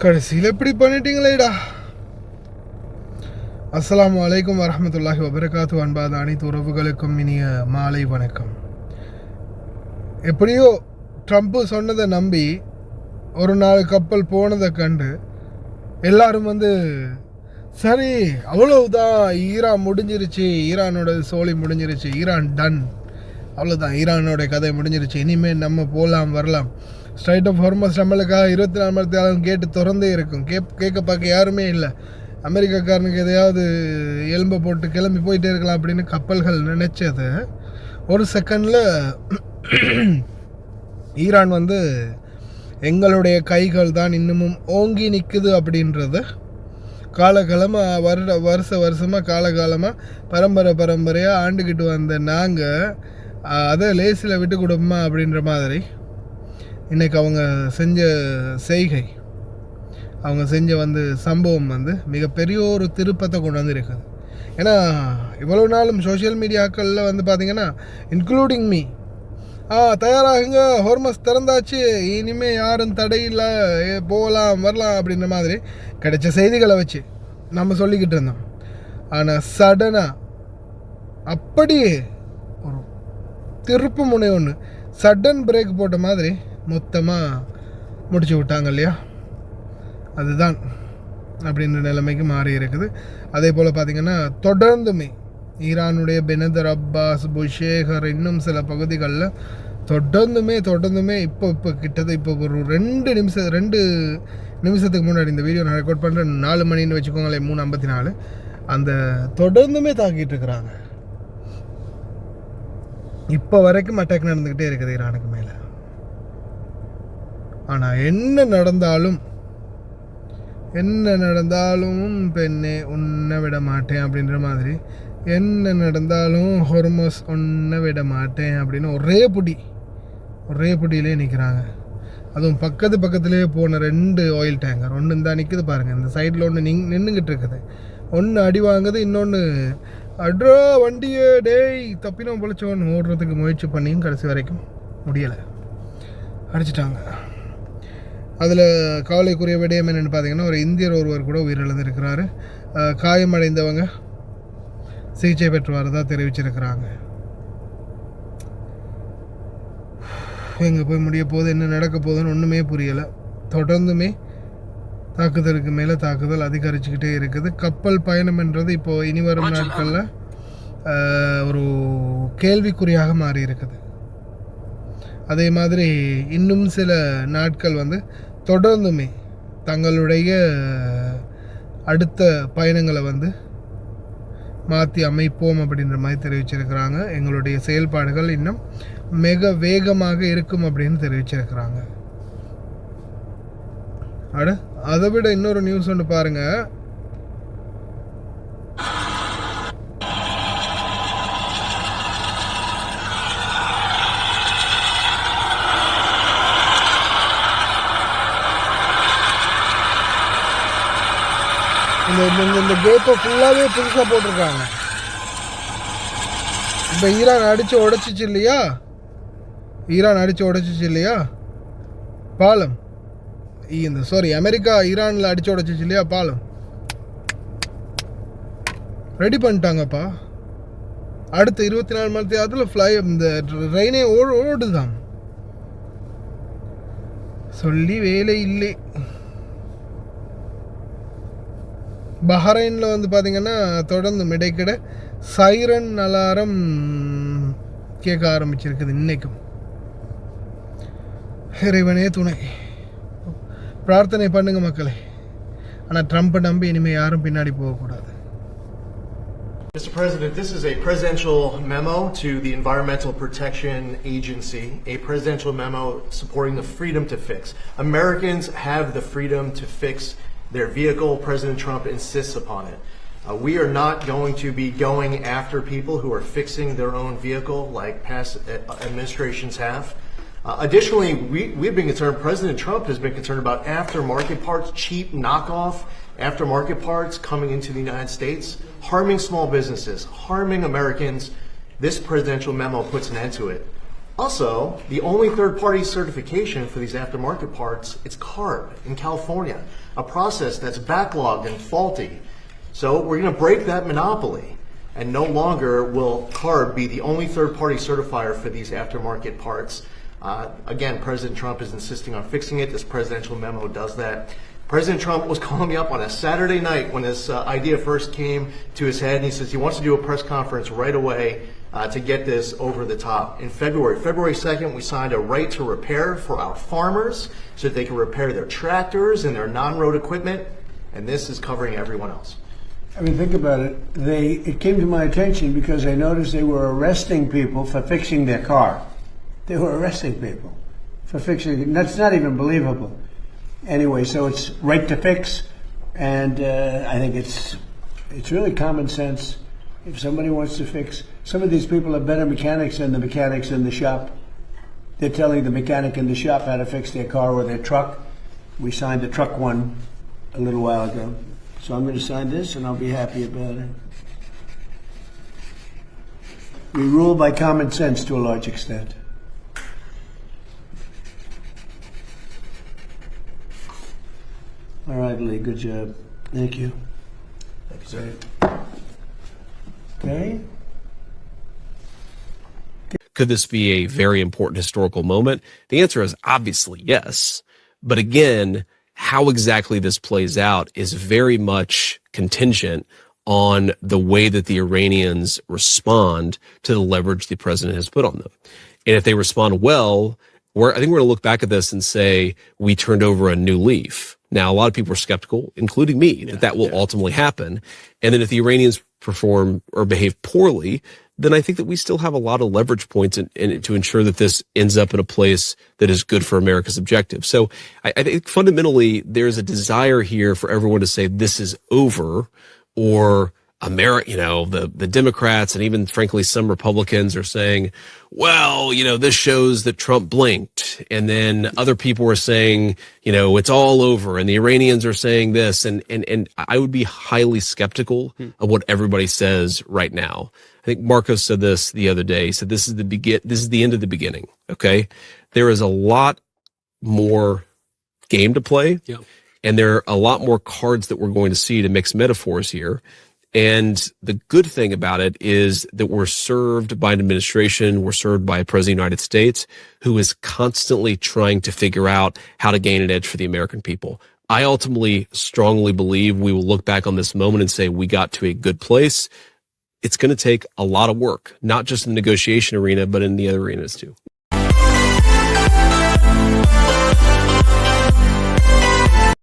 கடைசியில் இப்படி பண்ணிட்டீங்களேடா. அஸ்ஸலாமு அலைக்கும் வரஹ்மத்துல்லாஹி வபரகாத்து. அன்பாத அனைத்து உறவுகளுக்கும் இனிய மாலை வணக்கம். எப்படியோ ட்ரம்ப்பு சொன்னதை நம்பி ஒரு நாள் கப்பல் போனதை கண்டு எல்லாரும் சரி அவ்வளவுதான், ஈரான் முடிஞ்சிருச்சு, ஈரானோட சோழி முடிஞ்சிருச்சு, ஈரான் டன், அவ்வளோதான், ஈரானோட கதை முடிஞ்சிருச்சு, இனிமேல் நம்ம போகலாம் வரலாம், ஸ்ட்ரைட் ஆஃப் ஹார்மஸ் நம்மளுக்காக 24 மணி நேரம் கேட்டு திறந்தே இருக்கும், கேட்க பார்க்க யாருமே இல்லை, அமெரிக்காக்காரனுக்கு எதையாவது எலும்பை போட்டு கிளம்பி போயிட்டே இருக்கலாம் அப்படின்னு கப்பல்கள் நினச்சது ஒரு செகண்டில் ஈரான் எங்களுடைய கைகள் தான் இன்னமும் ஓங்கி நிற்குது அப்படின்றத காலகாலமாக வருஷமாக காலகாலமாக பரம்பரையாக ஆண்டுக்கிட்டு வந்த நாங்கள் அதை லேசில் விட்டு கொடுப்போமா அப்படின்ற மாதிரி இன்றைக்கி அவங்க செஞ்ச செய்கை, அவங்க செஞ்ச சம்பவம் மிகப்பெரிய ஒரு திருப்பத்தை கொண்டு இருக்குது. ஏன்னா இவ்வளோ நாளும் சோஷியல் மீடியாக்களில் பார்த்திங்கன்னா இன்க்ளூடிங் மீ தயாராகுங்க, ஹார்மஸ் திறந்தாச்சு, இனிமேல் யாரும் தடையில்லை, போகலாம் வரலாம் அப்படின்ற மாதிரி கிடைச்ச செய்திகளை வச்சு நம்ம சொல்லிக்கிட்டு இருந்தோம். ஆனால் சடனாக அப்படியே ஒரு திருப்பு முனை ஒன்று சடன் பிரேக் போட்ட மாதிரி மொத்தமாக முடிச்சு விட்டாங்க இல்லையா, அதுதான் அப்படின்ற நிலைமைக்கு மாறி இருக்குது. அதே போல் பார்த்திங்கன்னா தொடர்ந்துமே ஈரானுடைய பெனதர் அப்பாஸ், புஷேகர், இன்னும் சில பகுதிகளில் தொடர்ந்துமே இப்போ ஒரு 2 நிமிஷத்துக்கு முன்னாடி இந்த வீடியோ நான் ரெக்கார்ட் பண்ணுறேன், 4 மணின்னு வச்சுக்கோங்களேன், 3:54 அந்த தொடர்ந்துமே தாக்கிட்டு இருக்கிறாங்க. இப்போ வரைக்கும் அட்டாக் நடந்துக்கிட்டே இருக்குது ஈரானுக்கு மேலே. ஆனால் என்ன நடந்தாலும் பெண்ணே உன்னை விட மாட்டேன் அப்படின்ற மாதிரி, என்ன நடந்தாலும் ஹார்மஸ் ஒன்றை விட மாட்டேன் அப்படின்னு ஒரே பிடியிலே நிற்கிறாங்க. அதுவும் பக்கத்துலேயே போன 2 ஆயில் டேங்கர், ஒன்று தான் நிற்குது பாருங்கள், இந்த சைடில் ஒன்று நின்றுக்கிட்டு இருக்குது, ஒன்று அடி வாங்குது, இன்னொன்று அட்ரா வண்டியே டேய் தப்பினோம் பொழிச்சோன்னு ஓடுறதுக்கு முயற்சி பண்ணியும் கடைசி வரைக்கும் முடியலை, அடிச்சிட்டாங்க. அதில் கவலைக்குரிய விடயம் என்னென்னு பார்த்தீங்கன்னா, ஒரு இந்தியர் ஒருவர் கூட உயிரிழந்திருக்கிறாரு. காயமடைந்தவங்க சிகிச்சை பெற்று வரதா தெரிவிச்சிருக்கிறாங்க. எங்கே போய் முடிய போகுது, என்ன நடக்க போகுதுன்னு ஒன்றுமே புரியலை. தொடர்ந்துமே தாக்குதலுக்கு மேலே தாக்குதல் அதிகரிச்சுக்கிட்டே இருக்குது. கப்பல் பயணம்ன்றது இப்போது இனி வரும் நாட்களில் ஒரு கேள்விக்குறியாக மாறி இருக்குது. அதே மாதிரி இன்னும் சில நாட்கள் தொடர்ந்துமே தங்களுடைய அடுத்த பயணங்களை மாற்றி அமைப்போம் அப்படின்ற மாதிரி தெரிவிச்சிருக்கிறாங்க. எங்களுடைய செயல்பாடுகள் இன்னும் மிக வேகமாக இருக்கும் அப்படின்னு தெரிவிச்சிருக்கிறாங்க. அதை விட இன்னொரு நியூஸ் ஒன்று பாருங்கள். இந்த கேட்டை ஃபுல்லாகவே புதுசாக போட்டிருக்காங்க. இப்போ ஈரான் அடித்து உடைச்சிச்சு இல்லையா பாலம், அமெரிக்கா ஈரானில் அடித்து உடைச்சிச்சு இல்லையா பாலம், ரெடி பண்ணிட்டாங்கப்பா. அடுத்த 24 மணி நேரத்தில் இந்த ட்ரெயினே ஓடுதான், சொல்லி வேலை இல்லை. பஹ்ரைனில் பார்த்திங்கன்னா தொடர்ந்து இடைக்கிட சைரன் அலாரம் கேட்க ஆரம்பிச்சிருக்குது இன்னைக்கும். இறைவனே துணை, பிரார்த்தனை பண்ணுங்க மக்களே. ஆனால் ட்ரம்ப்பை நம்பி இனிமேல் யாரும் பின்னாடி போகக்கூடாது. Mr. President, this is a presidential memo to the Environmental Protection Agency, a presidential memo supporting the freedom to fix. Americans have the freedom to fix their vehicle. President Trump insists upon it. We are not going to be going after people who are fixing their own vehicle like past administrations have. Additionally, we've been concerned, President Trump has been concerned about aftermarket parts, cheap knockoff aftermarket parts coming into the United States, harming small businesses, harming Americans. This presidential memo puts an end to it. Also, the only third-party certification for these aftermarket parts, it's CARB in California, a process that's backlogged and faulty. So we're going to break that monopoly, and no longer will CARB be the only third-party certifier for these aftermarket parts. Again, President Trump is insisting on fixing it. This presidential memo does that. President Trump was calling me up on a Saturday night when this idea first came to his head, and he says he wants to do a press conference right away to get this over the top. In February 2nd, we signed a right to repair for our farmers so that they can repair their tractors and their non-road equipment, and this is covering everyone else. I mean, think about it. It came to my attention because I noticed they were arresting people for fixing their car. They were arresting people for fixing it. That's not even believable. Anyway, so it's right to fix, and I think it's really common sense. If somebody wants to fix, some of these people are better mechanics than the mechanics in the shop. They're telling the mechanic in the shop how to fix their car or their truck. We signed the truck one a little while ago. So I'm going to sign this, and I'll be happy about it. We rule by common sense to a large extent. All right, Lee, good job. Thank you. Thank you, sir. Okay. Could this be a very important historical moment? The answer is obviously yes. But again, how exactly this plays out is very much contingent on the way that the Iranians respond to the leverage the president has put on them. And if they respond well, I think we're going to look back at this and say we turned over a new leaf. Now, a lot of people are skeptical, including me, that will ultimately happen. And then if the Iranians perform or behave poorly, then I think that we still have a lot of leverage points to ensure that this ends up in a place that is good for America's objectives. So I think fundamentally there's a desire here for everyone to say this is over, or the Democrats and even frankly some Republicans are saying, well, this shows that Trump blinked. And then other people are saying, it's all over. And the Iranians are saying this. And I would be highly skeptical of what everybody says right now. I think Marcos said this the other day. He said, this is the end of the beginning. Okay. There is a lot more game to play. Yeah. And there are a lot more cards that we're going to see, to mix metaphors here. And the good thing about it is that we're served by an administration, we're served by a president of the United States who is constantly trying to figure out how to gain an edge for the American people. I ultimately strongly believe we will look back on this moment and say we got to a good place. It's going to take a lot of work, not just in the negotiation arena, but in the other arenas too.